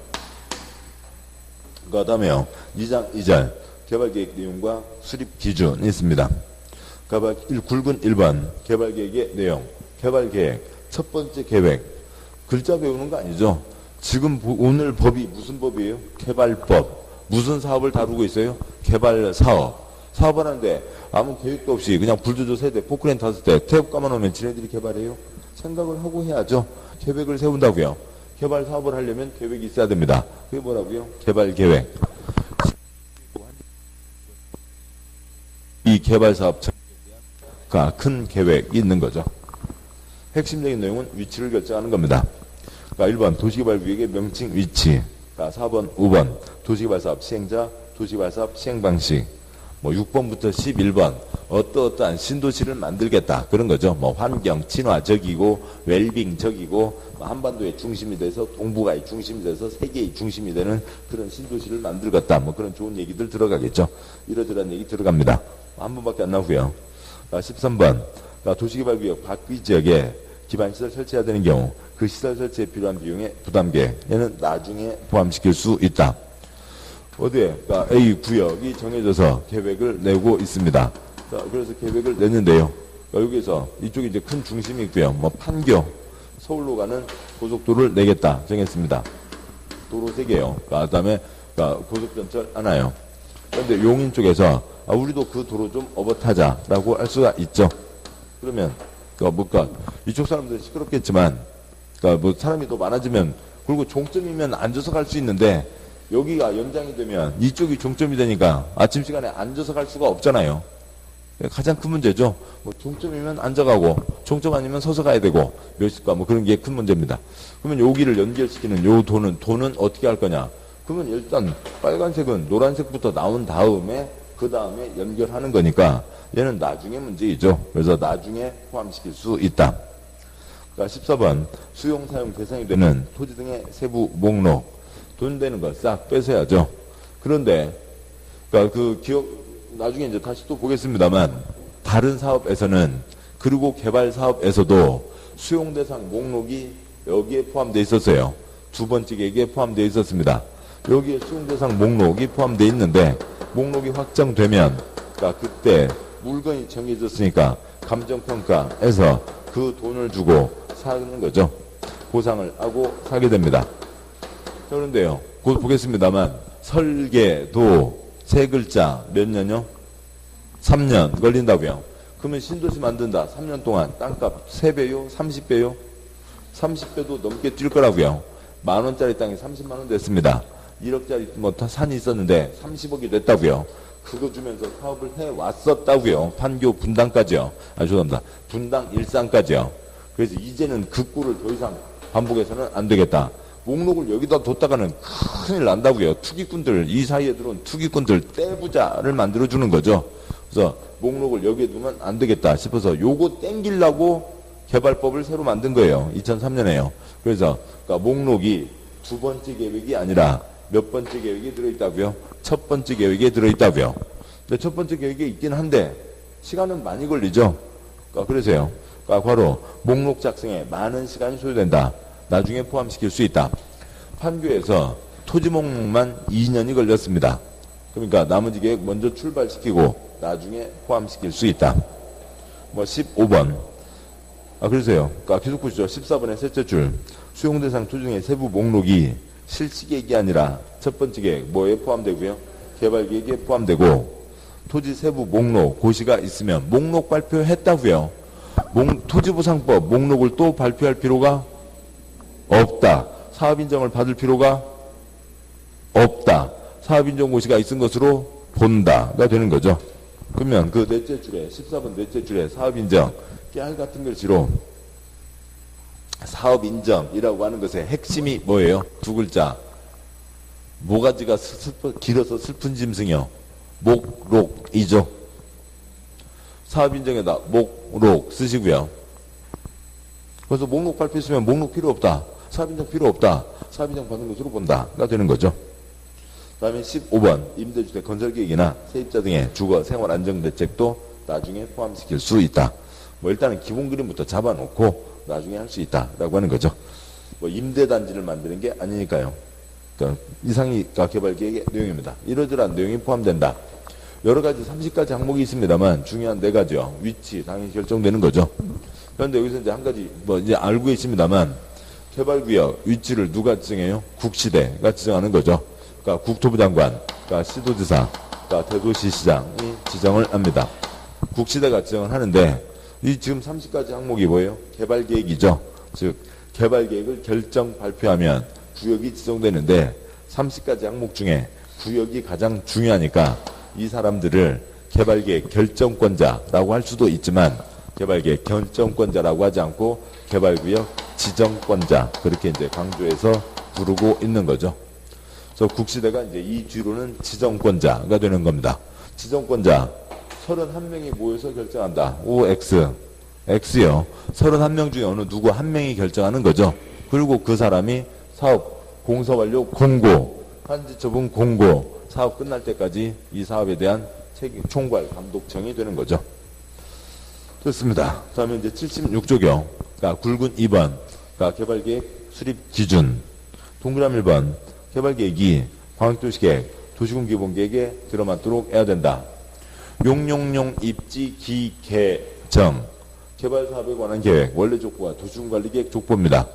그 다음에요. 2장 2절 개발계획 내용과 수립 기준이 있습니다. 굵은 1번 개발계획의 내용, 개발계획 첫 번째 계획, 글자 배우는 거 아니죠. 지금 오늘 법이 무슨 법이에요? 개발법. 무슨 사업을 다루고 있어요? 개발사업. 사업을 하는데 아무 계획도 없이 그냥 불조조 세대, 포크레인 5대, 태엽 감아놓으면 지네들이 개발해요? 생각을 하고 해야죠. 계획을 세운다고요. 개발 사업을 하려면 계획이 있어야 됩니다. 그게 뭐라고요? 개발 계획. 이 개발 사업 전체가 큰 계획이 있는 거죠. 핵심적인 내용은 위치를 결정하는 겁니다. 그러니까 1번 도시개발구역의 명칭 위치, 그러니까 4번, 5번 도시개발 사업 시행자, 도시개발 사업 시행 방식, 뭐 6번부터 11번 어떠한 신도시를 만들겠다 그런 거죠. 뭐 환경 친화적이고 웰빙적이고 한반도의 중심이 돼서 동북아의 중심이 돼서 세계의 중심이 되는 그런 신도시를 만들겠다. 뭐 그런 좋은 얘기들 들어가겠죠. 이러저러한 얘기 들어갑니다. 한 번밖에 안 나오고요. 13번 도시개발구역 밖의 지역에 기반시설 설치해야 되는 경우 그 시설 설치에 필요한 비용의 부담계획 얘는 나중에 포함시킬 수 있다. 어디에? 그러니까 A 구역이 정해져서 계획을 내고 있습니다. 그래서 계획을 냈는데요. 여기서 이쪽이 이제 큰 중심이 있고요. 뭐 판교, 서울로 가는 고속도로를 내겠다 정했습니다. 도로 3개요. 그다음에 고속전철 하나요. 그런데 용인 쪽에서 우리도 그 도로 좀 업어타자라고 할 수가 있죠. 그러면 이쪽 사람들 시끄럽겠지만, 뭐 사람이 더 많아지면 그리고 종점이면 앉아서 갈 수 있는데. 여기가 연장이 되면 이쪽이 종점이 되니까 아침 시간에 앉아서 갈 수가 없잖아요. 가장 큰 문제죠. 뭐 종점이면 앉아가고 종점 아니면 서서 가야 되고 몇 시까 뭐 그런 게 큰 문제입니다. 그러면 여기를 연결시키는 요 돈은 어떻게 할 거냐? 그러면 일단 빨간색은 노란색부터 나온 다음에 그 다음에 연결하는 거니까 얘는 나중에 문제이죠. 그래서 나중에 포함시킬 수 있다. 그러니까 14번 수용 사용 대상이 되는 토지 등의 세부 목록. 돈 되는 거 싹 뺏어야죠. 그런데, 그 기억, 나중에 이제 다시 또 보겠습니다만, 다른 사업에서는, 그리고 개발 사업에서도 수용 대상 목록이 여기에 포함되어 있었어요. 두 번째 계획에 포함되어 있었습니다. 여기에 수용 대상 목록이 포함되어 있는데, 목록이 확정되면, 그때 물건이 정해졌으니까, 감정평가에서 그 돈을 주고 사는 거죠. 보상을 하고 사게 됩니다. 그런데요, 곧 보겠습니다만, 설계도 세 글자 몇 년요? 3년 걸린다고요. 그러면 신도시 만든다. 3년 동안 땅값 3배요? 30배요? 30배도 넘게 뛸 거라고요. 10,000원짜리 땅이 30만 원 됐습니다. 1억짜리 뭐 산이 있었는데 30억이 됐다고요. 그거 주면서 사업을 해왔었다고요. 판교 분당까지요. 죄송합니다. 분당 일산까지요. 그래서 이제는 그 꼴을 더 이상 반복해서는 안 되겠다. 목록을 여기다 뒀다가는 큰일 난다고요. 투기꾼들, 이 사이에 들어온 투기꾼들 떼부자를 만들어주는 거죠. 그래서 목록을 여기에 두면 안 되겠다 싶어서 요거 땡기려고 개발법을 새로 만든 거예요. 2003년에요. 그래서 그러니까 목록이 두 번째 계획이 아니라 몇 번째 계획이 들어있다고요? 첫 번째 계획에 들어있다고요. 근데 첫 번째 계획에 있긴 한데 시간은 많이 걸리죠. 그러니까 그래서요. 그러니까 바로 목록 작성에 많은 시간이 소요된다. 나중에 포함시킬 수 있다. 판교에서 토지 목록만 2년이 걸렸습니다. 그러니까 나머지 계획 먼저 출발시키고 나중에 포함시킬 수 있다. 뭐 15번. 그러세요. 그러니까 계속 보시죠. 14번의 셋째 줄. 수용 대상 토지 중에 세부 목록이 실시 계획이 아니라 첫 번째 계획 뭐에 포함되고요? 개발 계획에 포함되고 토지 세부 목록 고시가 있으면 목록 발표했다고요. 토지보상법 목록을 또 발표할 필요가 없다. 사업인정을 받을 필요가 없다. 사업인정 고시가 있은 것으로 본다가 되는 거죠. 그러면 그 넷째 줄에 14번 넷째 줄에 사업인정 깨알 같은 글씨로 사업인정이라고 하는 것의 핵심이 뭐예요? 두 글자. 모가지가 길어서 슬픈 짐승이요. 목록이죠. 사업인정에다 목록 쓰시고요. 그래서 목록 발표했으면 목록 필요 없다. 사업인정 필요 없다. 사업인정 받는 것으로 본다가 되는 거죠. 그 다음에 15번 임대주택 건설계획이나 세입자 등의 주거 생활 안정대책도 나중에 포함시킬 수 있다. 뭐 일단은 기본 그림부터 잡아놓고 나중에 할 수 있다라고 하는 거죠. 뭐 임대단지를 만드는 게 아니니까요. 그러니까 이상이 개발계획의 내용입니다. 이러저러한 내용이 포함된다. 여러 가지 30가지 항목이 있습니다만 중요한 4가지요. 위치 당연히 결정되는 거죠. 그런데 여기서 이제 한 가지 뭐 이제 알고 있습니다만 개발구역 위치를 누가 지정해요? 국시대가 지정하는 거죠. 그러니까 국토부 장관, 그러니까 시도지사, 그러니까 대도시시장이 지정을 합니다. 국시대가 지정을 하는데 이 지금 30가지 항목이 뭐예요? 개발계획이죠. 즉 개발계획을 결정 발표하면 구역이 지정되는데 30가지 항목 중에 구역이 가장 중요하니까 이 사람들을 개발계획 결정권자라고 할 수도 있지만 개발계획 결정권자라고 하지 않고 개발구역 지정권자 그렇게 이제 강조해서 부르고 있는 거죠. 그래서 국시대가 이제 이 뒤로는 지정권자가 되는 겁니다. 지정권자 31명이 모여서 결정한다. OX. X요. 31명 중에 어느 누구 한 명이 결정하는 거죠. 그리고 그 사람이 사업 공사 완료 공고, 한지 처분 공고, 사업 끝날 때까지 이 사업에 대한 책임 총괄 감독청이 되는 거죠. 좋습니다. 다음에 이제 76조경. 그러니까 굵은 2번. 그러니까 개발계획 수립 기준. 동그라미 1번. 개발계획이 광역도시계획, 도시군기본계획에 들어맞도록 해야 된다. 용용용 입지 기개정. 개발사업에 관한 계획, 원래 족보와 도시군관리계획 족보입니다.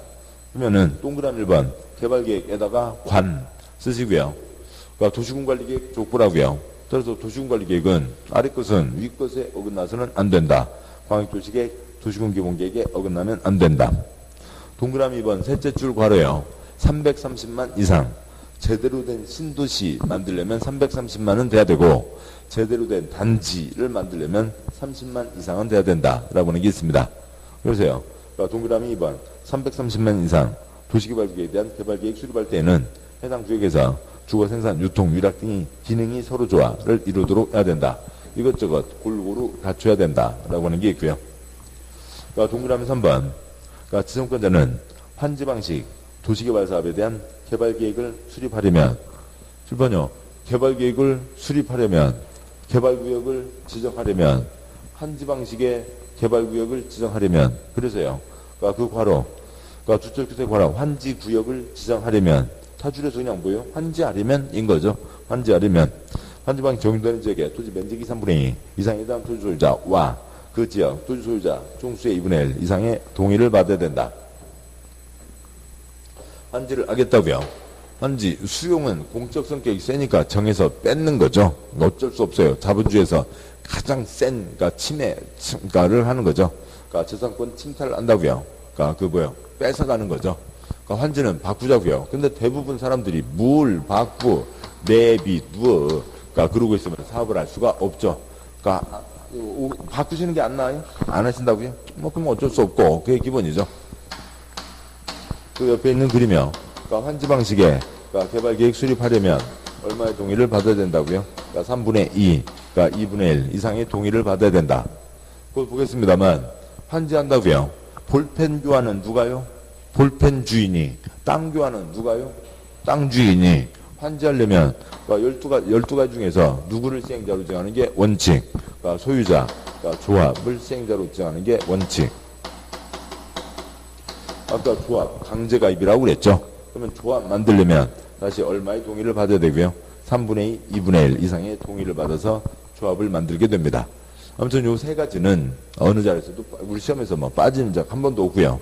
그러면은 동그라미 1번 개발계획에다가 관 쓰시고요. 그러니까 도시군관리계획 족보라고요. 따라서 도시군관리계획은 아래 것은 위 것에 어긋나서는 안 된다. 광역도시계획, 도시군기본계획에 어긋나면 안 된다. 동그라미 2번 셋째 줄 괄호요. 330만 이상. 제대로 된 신도시 만들려면 330만은 돼야 되고 제대로 된 단지를 만들려면 30만 이상은 돼야 된다라고 하는 게 있습니다. 그러세요. 그러니까 동그라미 2번 330만 이상 도시개발구역에 대한 개발계획 수립할 때에는 해당 구역에서 주거 생산, 유통, 유락 등이 기능이 서로 조화를 이루도록 해야 된다. 이것저것 골고루 갖춰야 된다라고 하는 게 있고요. 그러니까 동그라미 3번 그러니까 지정권자는 환지 방식 도시개발 사업에 대한 개발계획을 수립하려면 7번요. 개발계획을 수립하려면 개발구역을 지정하려면 한지 방식의 개발구역을 지정하려면 그래서요. 그러니까 그 괄호 그러니까 주철 규제 괄호 환지구역을 지정하려면 타줄에서 그냥 뭐예요? 환지하려면인 거죠. 환지하려면 환지방식 적용되는 지역에 토지 면적이 3분의 2 이상에 해당 토지 소유자와 그 지역 토지 소유자 총수의 2분의 1 이상의 동의를 받아야 된다. 환지를 하겠다고요. 환지 수용은 공적 성격이 세니까 정해서 뺏는 거죠. 어쩔 수 없어요. 자본주의에서 가장 센 그러니까 침해를 하는 거죠. 그러니까 재산권 침탈을 한다고요. 그러니까 그 뭐요? 뺏어가는 거죠. 그러니까 환지는 바꾸자고요. 근데 대부분 사람들이 물, 바꾸, 내비, 누워 그러니까 그러고 있으면 사업을 할 수가 없죠. 그러니까 바꾸시는 게 안 나아요? 안 하신다고요? 뭐 그럼 어쩔 수 없고 그게 기본이죠. 그 옆에 있는 그림이요. 그러니까 환지 방식에 그러니까 개발계획 수립하려면 얼마의 동의를 받아야 된다고요? 그러니까 3분의 2 그러니까 2분의 1 이상의 동의를 받아야 된다. 그걸 보겠습니다만 환지한다고요. 볼펜 교환은 누가요? 볼펜 주인이. 땅 교환은 누가요? 땅 주인이. 환지하려면 12가지 중에서 누구를 시행자로 정하는 게 원칙. 그러니까 소유자, 그러니까 조합을 시행자로 정하는 게 원칙. 아까 조합, 강제가입이라고 그랬죠. 그러면 조합 만들려면 다시 얼마의 동의를 받아야 되고요? 3분의 2, 2분의 1 이상의 동의를 받아서 조합을 만들게 됩니다. 아무튼 요 세 가지는 어느 자리에서도 우리 시험에서 뭐 빠지는 적 한 번도 없고요.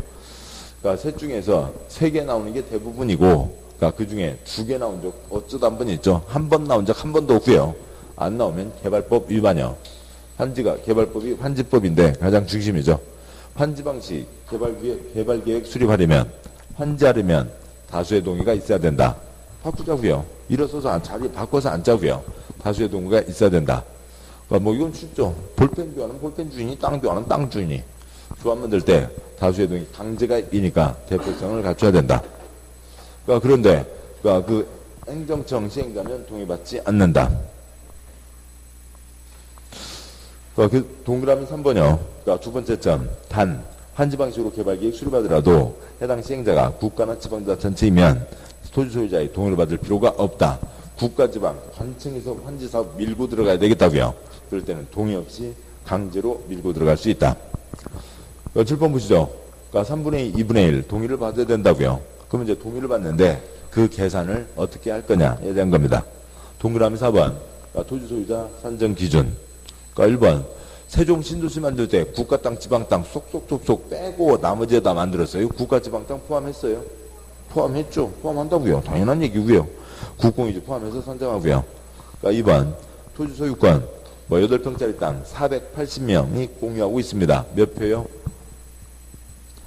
그러니까 셋 중에서 3개 나오는 게 대부분이고, 그러니까 그 중에 2개 나온 적 어쩌다 한 번 있죠. 한 번 나온 적 한 번도 없고요. 안 나오면 개발법 위반이요. 개발법이 환지법인데 가장 중심이죠. 환지 방식, 개발계획 수립하려면, 환지하려면 다수의 동의가 있어야 된다. 바꾸자고요. 일어서서 자리 바꿔서 앉자고요. 다수의 동의가 있어야 된다. 그러니까 뭐 이건 쉽죠. 볼펜 교환은 볼펜 주인이, 땅 교환은 땅 주인이. 조합 만들 때 다수의 동의, 강제가입이니까 대표성을 갖춰야 된다. 그러니까 그런데 그 행정청 시행자면 동의받지 않는다. 그 동그라미 3번이요. 그러니까 두 번째 점, 단 환지 방식으로 개발계획 수립하더라도 해당 시행자가 국가나 지방자치단체이면 토지 소유자의 동의를 받을 필요가 없다. 국가, 지방, 관청에서 환지 사업 밀고 들어가야 되겠다고요. 그럴 때는 동의 없이 강제로 밀고 들어갈 수 있다. 7번 보시죠. 그러니까 3분의 2, 2분의 1 동의를 받아야 된다고요. 그러면 이제 동의를 받는데 그 계산을 어떻게 할 거냐에 대한 겁니다. 동그라미 4번, 그러니까 토지 소유자 산정 기준. 그러니까 1번, 세종 신도시 만들 때 국가 땅, 지방 땅 쏙쏙쏙쏙 빼고 나머지에다 만들었어요. 국가, 지방 땅 포함했어요? 포함했죠. 포함한다고요. 당연한 얘기고요. 국공유지 포함해서 선정하고요. 그러니까 2번, 토지 소유권 8평짜리 땅 480명이 공유하고 있습니다. 몇 표요?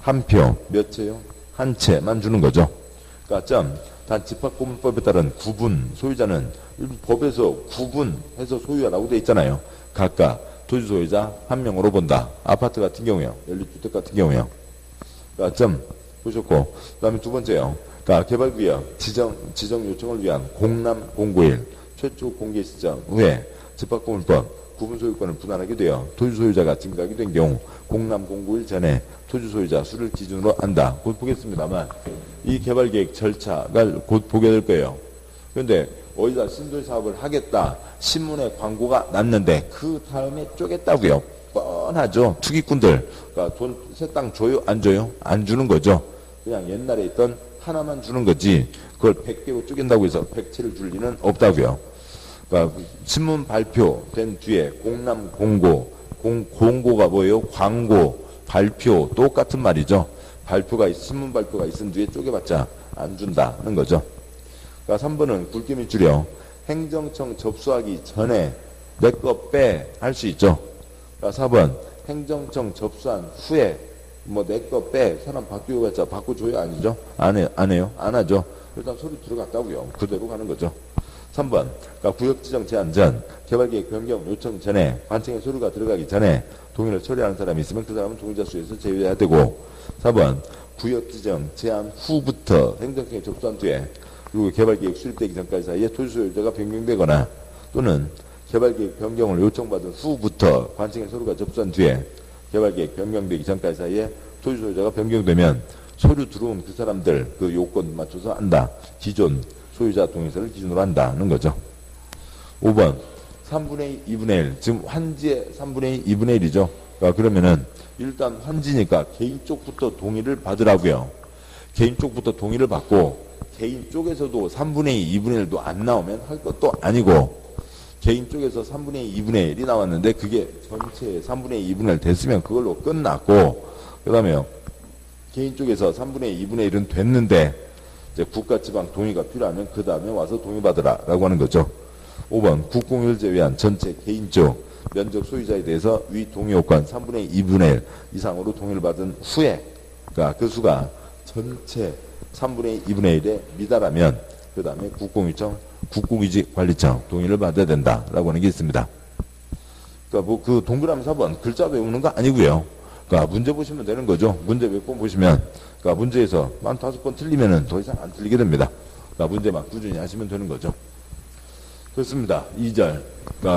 한 표. 몇 채요? 한 채만 주는 거죠. 그러니까 단 집합구분법에 따른 구분, 소유자는 법에서 구분해서 소유하라고 돼 있잖아요. 각각 토지 소유자 한 명으로 본다. 아파트 같은 경우요. 연립주택 같은 경우요. 그러니까 보셨고, 그 다음에 두 번째요. 그러니까 개발구역 지정 요청을 위한 공람 공고일 최초 공개 시점 후에 집합구분법 구분 소유권을 분할하게 되어 토지 소유자가 증가하게 된 경우 공람 공고일 전에 토지 소유자 수를 기준으로 한다. 곧 보겠습니다만 이 개발계획 절차가 곧 보게 될 거예요. 그런데 어디다 신도시 사업을 하겠다 신문에 광고가 났는데 그 다음에 쪼갰다고요. 뻔하죠. 투기꾼들. 그러니까 돈 새 땅 줘요? 안 줘요? 안 주는 거죠. 그냥 옛날에 있던 하나만 주는 거지 그걸 100개로 쪼갠다고 해서 100채를 줄 리는 없다고요. 그러니까 신문 발표된 뒤에 공람 공고, 공고가 뭐예요? 광고, 발표 똑같은 말이죠. 신문 발표가 있은 뒤에 쪼개봤자 안 준다는 거죠. 그러니까 3번은 굵게 밑줄이요. 행정청 접수하기 전에 내 거 빼 할 수 있죠. 그러니까 4번 행정청 접수한 후에 내 거 빼 사람 바뀌고 했자 바꿔줘요? 아니죠? 안 해요? 안 하죠. 일단 소리 들어갔다고요. 그대로 가는 거죠. 3번 그러니까 구역지정 제한 전 개발계획 변경 요청 전에 관청에 서류가 들어가기 전에 동의를 처리하는 사람이 있으면 그 사람은 동의자 수에서 제외해야 되고 4번 구역지정 제한 후부터 행정청에 접수한 뒤에 그리고 개발계획 수립되기 전까지 사이에 토지 소유자가 변경되거나 또는 개발계획 변경을 요청받은 후부터 관청에 서류가 접수한 뒤에 개발계획 변경되기 전까지 사이에 토지 소유자가 변경되면 서류 들어온 그 사람들 그 요건 맞춰서 한다. 기존 소유자 동의서를 기준으로 한다는 거죠. 5번 3분의 2, 2분의 1 지금 환지의 3분의 2, 2분의 1이죠. 그러면은 일단 환지니까 개인 쪽부터 동의를 받으라고요. 개인 쪽부터 동의를 받고 개인 쪽에서도 3분의 2, 2분의 1도 안 나오면 할 것도 아니고 개인 쪽에서 3분의 2, 2분의 1이 나왔는데 그게 전체 3분의 2, 2분의 1 됐으면 그걸로 끝났고 그 다음에요. 개인 쪽에서 3분의 2, 2분의 1은 됐는데 이제 국가 지방 동의가 필요하면 그 다음에 와서 동의받으라 라고 하는 거죠. 5번 국공유를 제외한 전체 개인 쪽 면적 소유자에 대해서 위 동의 요건 3분의 2분의 1 이상으로 동의를 받은 후에 그러니까 그 수가 전체 3분의 2분의 1에 미달하면 그 다음에 국공유지관리청 동의를 받아야 된다라고 하는 게 있습니다. 그러니까 그 동그라미 4번 글자 외우는 거 아니고요. 그러니까 문제 보시면 되는 거죠. 문제 몇 번 보시면 그러니까 문제에서 한 5번 틀리면은 더 이상 안 틀리게 됩니다. 그러니까 문제만 꾸준히 하시면 되는 거죠. 그렇습니다. 2절.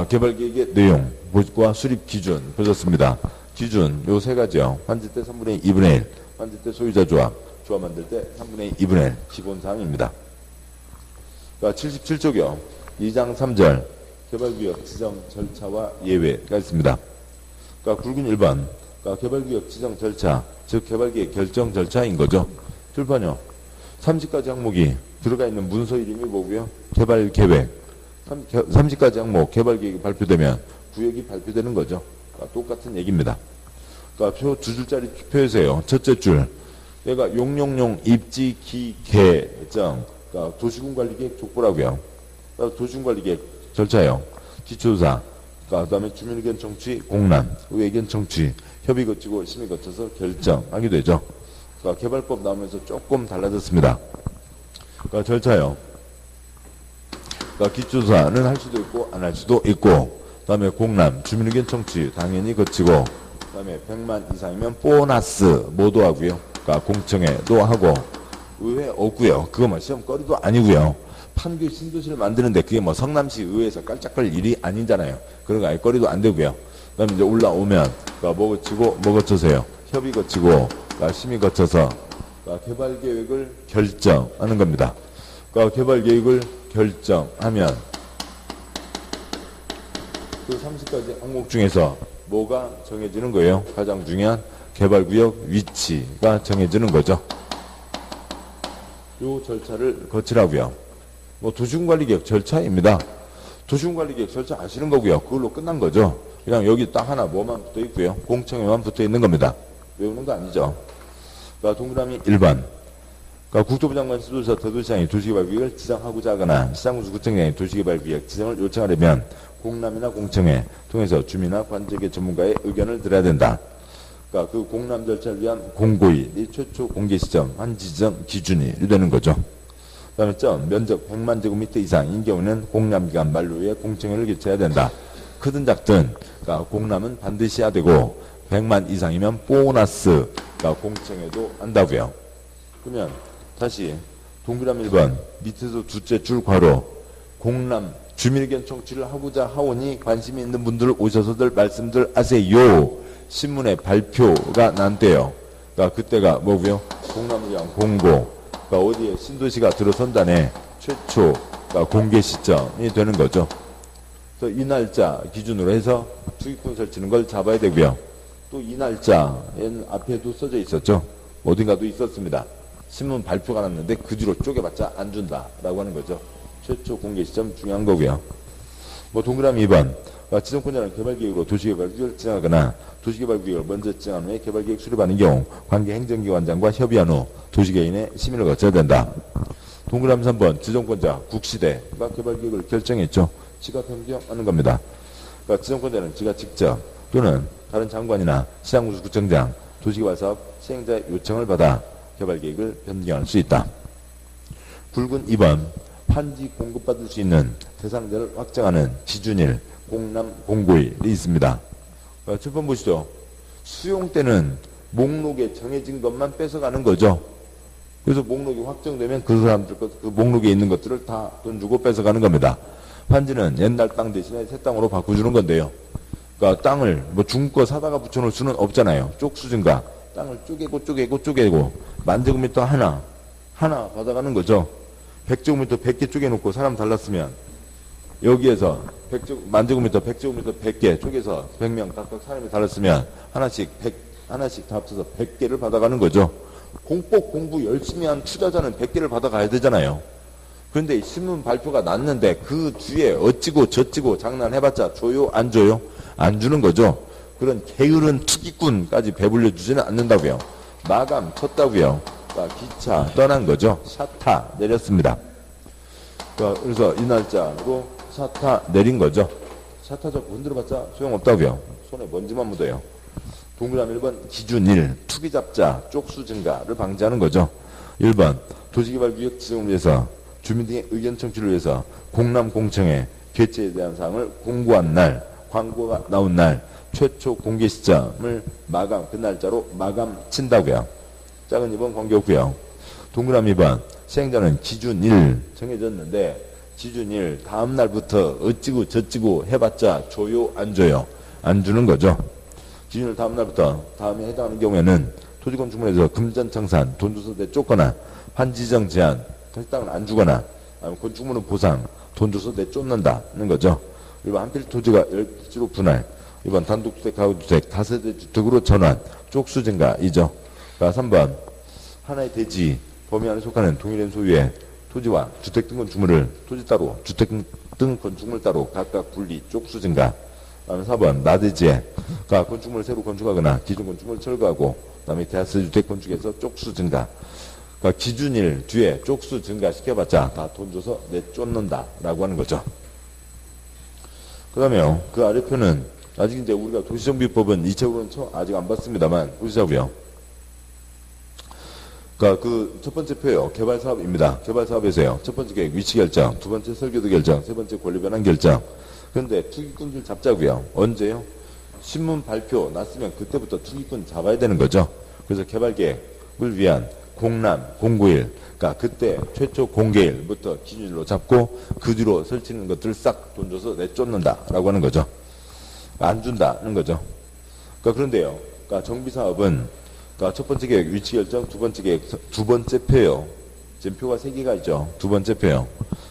개발계획의 내용과 수립 기준 보셨습니다. 기준 요 세 가지요. 환지 때 3분의 2분의 1, 환지 때 소유자 조합 만들 때 3분의 2분의 1 기본사항입니다. 77조요. 2장 3절 개발구역 지정 절차와 예외가 있습니다. 굵은 1번 개발구역 지정 절차, 즉 개발계획 결정 절차인 거죠. 출판요. 30가지 항목이 들어가 있는 문서 이름이 뭐고요? 개발계획. 30가지 항목 개발계획이 발표되면 구역이 발표되는 거죠. 똑같은 얘기입니다. 표 2줄짜리 표에서요. 첫째 줄 얘가 용용용 입지 기계정 도시군관리계획 족보라고요. 도시군관리계획 절차요. 기초조사, 그 다음에 주민의견 청취, 공람, 의견 청취, 협의 거치고 심의 거쳐서 결정하게 되죠. 개발법 나오면서 조금 달라졌습니다. 절차요. 기초조사는 할 수도 있고 안 할 수도 있고, 그 다음에 공람, 주민의견 청취 당연히 거치고, 그 다음에 100만 이상이면 보너스 모두 하고요. 공청회도 하고, 의회 없고요. 그거 뭐 시험거리도 아니고요. 판교 신도시를 만드는데 그게 뭐 성남시 의회에서 깔짝거릴 일이 아니잖아요. 그런 거 아예 거리도 안 되고요. 그 다음에 이제 올라오면 뭐 거치고 뭐 거쳐서요. 협의 거치고 심의 거쳐서 개발계획을 결정하는 겁니다. 개발계획을 결정하면 그 30가지 항목 중에서 뭐가 정해지는 거예요? 가장 중요한 개발구역 위치가 정해지는 거죠. 요 절차를 거치라고요. 도시군관리계획 절차입니다. 도시군관리계획 절차 아시는 거고요. 그걸로 끝난 거죠. 그냥 여기 딱 하나 뭐만 붙어 있고요. 공청회만 붙어 있는 겁니다. 외우는 거 아니죠. 동그라미 1번. 국토부 장관 지도자 대도시장이 도시개발구역을 지정하고자 하거나 시장군수구청장이 도시개발구역 지정을 요청하려면 공람이나 공청회 통해서 주민이나 관적의 전문가의 의견을 들어야 된다. 그 공람 절차를 위한 공고일이 최초 공개 시점, 한지정 기준이 되는 거죠. 그 다음에 면적 100만 제곱미터 이상인 경우는 공람기간 만료에 공청회를 개최해야 된다. 크든 작든 공람은 반드시 해야 되고 100만 이상이면 보너스 공청회도 한다고요. 그러면 다시 동그라미 1번 밑에서 둘째 줄 괄호 공람 주민의견 청취를 하고자 하오니 관심이 있는 분들 오셔서들 말씀들 하세요. 신문에 발표가 난대요. 그때가 뭐고요? 공람을 위한 공고. 어디에 신도시가 들어선다네 최초 공개 시점이 되는 거죠. 그래서 이 날짜 기준으로 해서 투기권 설치는 걸 잡아야 되고요. 또 이 날짜에는 앞에도 써져 있었죠. 어딘가도 있었습니다. 신문 발표가 났는데 그 뒤로 쪼개봤자 안 준다라고 하는 거죠. 최초 공개 시점 중요한 거고요. 동그라미 2번. 지정권자는 개발계획으로 도시개발구역을 지정하거나 도시개발구역을 먼저 지정한 후에 개발계획 수립하는 경우 관계 행정기관장과 협의한 후 도시개인의 심의를 거쳐야 된다. 동그라미 3번. 지정권자 국시대가 개발계획을 결정했죠. 지가 변경하는 겁니다. 지정권자는 지가 직접 또는 다른 장관이나 시장군수구청장, 도시개발사업 시행자의 요청을 받아 개발계획을 변경할 수 있다. 굵은 2번. 판지 공급받을 수 있는 대상자를 확정하는 기준일, 공람 공고일이 있습니다. 7번 보시죠. 수용 때는 목록에 정해진 것만 뺏어가는 거죠. 그래서 목록이 확정되면 그 사람들 그 목록에 있는 것들을 다 돈 주고 뺏어가는 겁니다. 판지는 옛날 땅 대신에 새 땅으로 바꿔주는 건데요. 땅을 중국 거 사다가 붙여놓을 수는 없잖아요. 쪽수증가 땅을 쪼개고 만제곱미터 하나 받아가는 거죠. 100제곱미터 100개 쪼개놓고 사람 달랐으면 여기에서 만제곱미터 100제곱미터 100개 쪼개서 100명 각각 사람이 달랐으면 하나씩 다 합쳐서 100개를 받아가는 거죠. 공부 열심히 한 투자자는 100개를 받아가야 되잖아요. 그런데 신문 발표가 났는데 그 뒤에 어찌고 저찌고 장난해봤자 줘요? 안 줘요? 안 주는 거죠. 그런 게으른 투기꾼까지 배불려 주지는 않는다고요. 마감 쳤다고요. 기차 떠난 거죠. 샤타 내렸습니다. 그래서 이 날짜로 샤타 내린 거죠. 샤타 자꾸 흔들어봤자 소용없다고요. 손에 먼지만 묻어요. 동그라미 1번 기준일 투기잡자 쪽수 증가를 방지하는 거죠. 1번 도시개발구역 지정을 위해서 주민 등의 의견 청취를 위해서 공람 공청회 개최에 대한 사항을 공고한 날, 광고가 나온 날 최초 공개 시점을 그 날짜로 마감 친다고요. 작은 2번 관계없고요. 동그라미 2번 시행자는 기준일 정해졌는데 기준일 다음 날부터 어찌고 저찌고 해봤자 줘요 안 줘요? 안 주는 거죠. 기준일 다음 날부터 다음에 해당하는 경우에는 토지건축물에서 금전청산, 돈 줘서 내쫓거나 환지정 제한, 해당은 안 주거나 아니면 건축물은 보상, 돈 줘서 내쫓는다는 거죠. 일반 한 필 토지가 10필지로 분할, 일반 단독주택, 가구주택, 다세대 주택으로 전환, 쪽수 증가이죠. 그러니까 3번 하나의 대지 범위 안에 속하는 동일한 소유의 토지와 주택 등 건축물을 토지 따로, 주택 등 건축물 따로 각각 분리, 쪽수 증가. 다음에 4번 나대지에 건축물을 새로 건축하거나 기존 건축물을 철거하고 그다음에 대하세 주택 건축에서 쪽수 증가. 그러니까 기준일 뒤에 쪽수 증가 시켜봤자 다 돈 줘서 내쫓는다라고 하는 거죠. 그 다음에요. 그 아래표는 아직 이제 우리가 도시정비법은 2차적으로는 아직 안 봤습니다만 보시자고요. 그러니까 그 첫 번째 표요. 개발사업입니다. 개발사업에서요. 첫 번째 계획 위치 결정, 두 번째 설계도 결정, 세 번째 권리 변환 결정. 그런데 투기꾼들 잡자고요. 언제요? 신문 발표 났으면 그때부터 투기꾼 잡아야 되는 거죠. 그래서 개발계획을 위한 공람, 공고일, 그러니까 그때 최초 공개일부터 기준일로 잡고 그 뒤로 설치는 것들을 싹 돈 줘서 내쫓는다라고 하는 거죠. 안 준다는 거죠. 그러니까 그런데요. 그러니까 정비사업은 그러니까 첫 번째 계획 위치 결정, 두 번째 계획 두 번째 표요. 지금 표가 3개가 있죠. 두 번째 표요.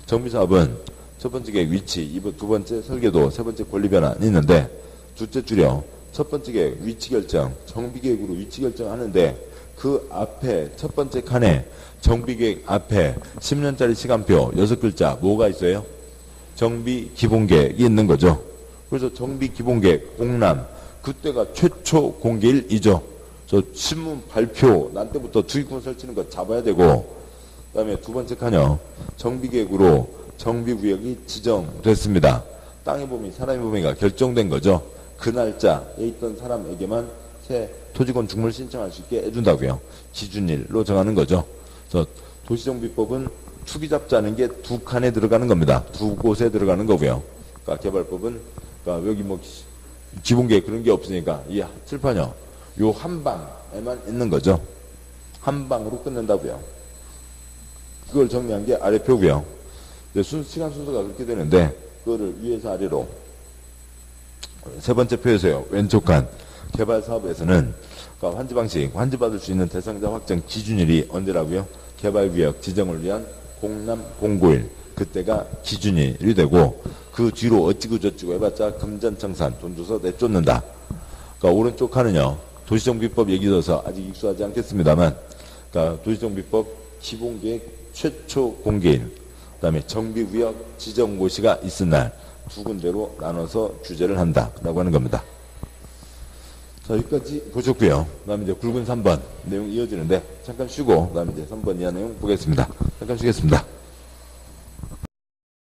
정비사업은 첫 번째 계획 위치, 두 번째 설계도, 세 번째 권리 변환이 있는데 둘째 줄여 첫 번째 계획 위치 결정, 정비계획으로 위치 결정하는데 그 앞에 첫 번째 칸에 정비계획 앞에 10년짜리 시간표 6글자 뭐가 있어요? 정비 기본계획이 있는 거죠. 그래서 정비 기본계획 공람 그때가 최초 공개일이죠. 저 신문 발표 난 때부터 투기꾼 설치는 거 잡아야 되고 그다음에 두 번째 칸요. 정비계획으로 정비구역이 지정됐습니다. 땅의 범위, 사람의 범위가 결정된 거죠. 그 날짜에 있던 사람에게만 새 토지건축물 신청할 수 있게 해준다고요. 기준일로 정하는 거죠. 그래서 도시정비법은 투기 잡자는 게 두 칸에 들어가는 겁니다. 두 곳에 들어가는 거고요. 그러니까 개발법은 그러니까 여기 뭐 기본계획 그런 게 없으니까 이 칠판이요. 요 한 방에만 있는 거죠. 한 방으로 끝낸다고요. 그걸 정리한 게 아래표고요. 시간 순서가 그렇게 되는데 그거를 위에서 아래로 세 번째 표에서요. 왼쪽 칸 개발 사업에서는 그러니까 환지 방식, 환지받을 수 있는 대상자 확정 기준일이 언제라고요? 개발구역 지정을 위한 공람 공고일 그때가 기준일이 되고 그 뒤로 어찌고 저찌고 해봤자 금전청산 돈 줘서 내쫓는다. 그러니까 오른쪽 칸은요. 도시정비법 얘기 들어서 아직 익숙하지 않겠습니다만 그러니까 도시정비법 기본계획 최초 공개일 그 다음에 정비구역 지정고시가 있은 날 두 군데로 나눠서 규제를 한다라고 하는 겁니다. 자, 여기까지 보셨고요. 그 다음에 이제 굵은 3번 내용 이어지는데 잠깐 쉬고 그 다음에 이제 3번 이하 내용 보겠습니다. 잠깐 쉬겠습니다.